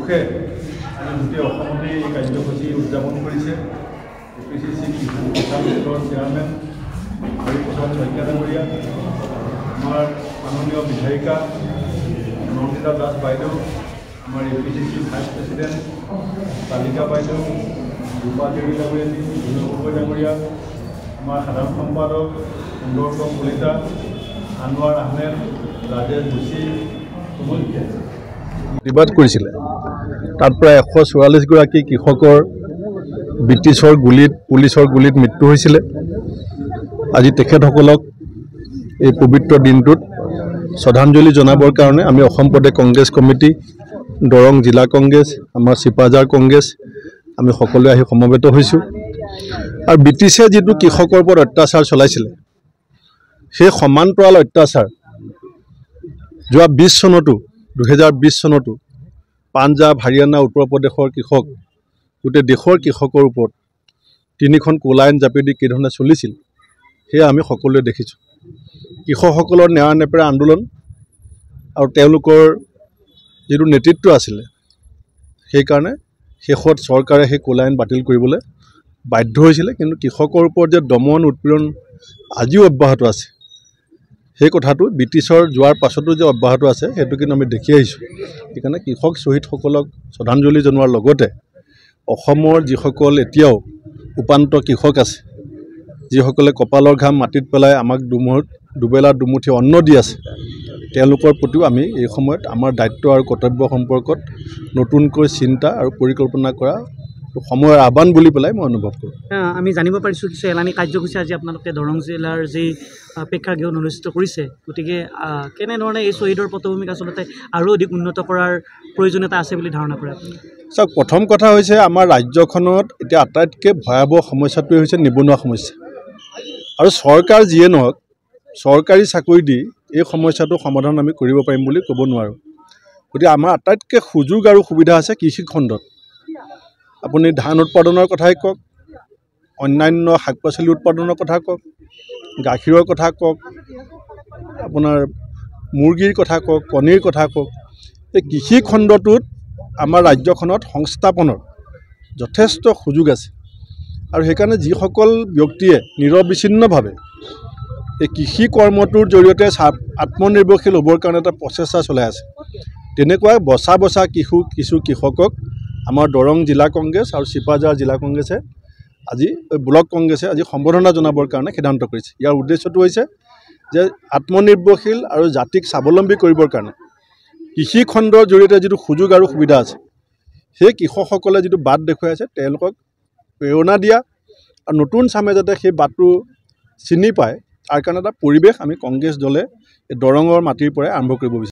দুখে আজি গোটেই অসমতে এই কাৰ্যসূচী উদযাপন কৰিছে। APCC কিষাণ গোটৰ চেয়াৰমেন হৰিপ্ৰসাদ শইকীয়া ডাঙৰীয়া, আমাৰ মাননীয় বিধায়িকা নন্দিতা দাস বাইদেউ, আমাৰ APCC ভাইচ প্ৰেচিডেণ্ট তালিকা বাইদেউ, ৰূপা দেৱী ডাঙৰীয়া, গগৈ ডাঙৰীয়া, আমাৰ সাধাৰণ সম্পাদক সুন্দৰ কলিতা, আনোৱাৰ আহমেদ, ৰাজেশ যোশী প্ৰতিবাদ কৰিছিলে। তাত প্ৰায় 144গৰাকী কৃষকৰ ব্ৰিটিছৰ গুলীত পুলিচৰ গুলীত মৃত্যু হৈছিলে। আজি তেখেতসকলক এই পবিত্ৰ দিনটোত শ্ৰদ্ধাঞ্জলি জনাবৰ কাৰণে আমি অসম প্ৰদেশ কংগ্ৰেছ কমিটি, দৰং জিলা কংগ্ৰেছ, আমাৰ চিপাঝাৰ কংগ্ৰেছ আমি সকলোৱে আহি সমবেত হৈছোঁ। আৰু ব্ৰিটিছে যিটো কৃষকৰ ওপৰত অত্যাচাৰ চলাইছিলে সেই সমান্তৰাল অত্যাচাৰ যোৱা 2020 চনতো পাঞ্জাৱ, হাৰিয়ানা, উত্তৰ প্ৰদেশৰ কৃষক, গোটেই দেশৰ কৃষকৰ ওপৰত 3খন ক'লা আইন জাপি দি কিধৰণে চলিছিল সেয়া আমি সকলোৱে দেখিছোঁ। কৃষকসকলৰ নেৰা নেপেৰা আন্দোলন আৰু তেওঁলোকৰ যিটো নেতৃত্ব আছিলে সেইকাৰণে শেষত চৰকাৰে সেই ক'লা আইন বাতিল কৰিবলৈ বাধ্য হৈছিলে। কিন্তু কৃষকৰ ওপৰত যে দমন উৎপীড়ন আজিও অব্যাহত আছে সেই কথাটো ব্ৰিটিছৰ যোৱাৰ পাছতো যে অব্যাহত আছে সেইটো কিন্তু আমি দেখি আহিছোঁ। সেইকাৰণে কৃষক শ্বহীদসকলক শ্ৰদ্ধাঞ্জলি জনোৱাৰ লগতে অসমৰ যিসকল এতিয়াও উপান্ত কৃষক আছে, যিসকলে কপালৰ ঘাম মাটিত পেলাই আমাক দুবেলা দুমুঠি অন্ন দি আছে, তেওঁলোকৰ প্ৰতিও আমি এই সময়ত আমাৰ দায়িত্ব আৰু কৰ্তব্য সম্পৰ্কত নতুনকৈ চিন্তা আৰু পৰিকল্পনা কৰা সময়ৰ আহ্বান বুলি পেলাই মই অনুভৱ কৰোঁ। আমি জানিব পাৰিছোঁ কিছু এলানি কাৰ্যসূচী আজি আপোনালোকে দৰং জিলাৰ যি প্ৰেক্ষাগৃহত অনুষ্ঠিত কৰিছে, গতিকে কেনেধৰণে এই শ্বহীদৰ পটভূমিক আচলতে আৰু অধিক উন্নত কৰাৰ প্ৰয়োজনীয়তা আছে বুলি ধাৰণা কৰে? চাওক, প্ৰথম কথা হৈছে আমাৰ ৰাজ্যখনত এতিয়া আটাইতকৈ ভয়াৱহ সমস্যাটোৱে হৈছে নিবনুৱা সমস্যা। আৰু চৰকাৰ যিয়ে নহওক চৰকাৰী চাকৰি দি এই সমস্যাটো সমাধান আমি কৰিব পাৰিম বুলি ক'ব নোৱাৰোঁ। গতিকে আমাৰ আটাইতকৈ সুযোগ আৰু সুবিধা আছে কৃষি খণ্ডত। আপুনি ধান উৎপাদনৰ কথাই কওক, অন্যান্য শাক পাচলি উৎপাদনৰ কথা কওক, গাখীৰৰ কথা কওক, আপোনাৰ মুৰ্গীৰ কথা কওক, কণীৰ কথা কওক, এই কৃষি খণ্ডটোত আমাৰ ৰাজ্যখনত সংস্থাপনৰ যথেষ্ট সুযোগ আছে। আৰু সেইকাৰণে যিসকল ব্যক্তিয়ে নিৰবিচ্ছিন্নভাৱে এই কৃষি কৰ্মটোৰ জৰিয়তে আত্মনিৰ্ভৰশীল হ'বৰ কাৰণে এটা প্ৰচেষ্টা চলাই আছে, তেনেকুৱা বচা কিছু কৃষকক আমাৰ দৰং জিলা কংগ্ৰেছ আৰু চিপাঝাৰ জিলা কংগ্ৰেছে আজি ব্লক কংগ্ৰেছে আজি সম্বৰ্ধনা জনাবৰ কাৰণে সিদ্ধান্ত কৰিছে। ইয়াৰ উদ্দেশ্যটো হৈছে যে আত্মনিৰ্ভৰশীল আৰু জাতিক স্বাৱলম্বী কৰিবৰ কাৰণে কৃষি খণ্ডৰ জৰিয়তে যিটো সুযোগ আৰু সুবিধা আছে সেই কৃষকসকলে যিটো বাট দেখুৱাই আছে তেওঁলোকক প্ৰেৰণা দিয়া আৰু নতুন চামে যাতে সেই বাটটো চিনি পায় তাৰ কাৰণে এটা পৰিৱেশ আমি কংগ্ৰেছ দলে দৰঙৰ মাটিৰ পৰাই আৰম্ভ কৰিব বিচাৰোঁ।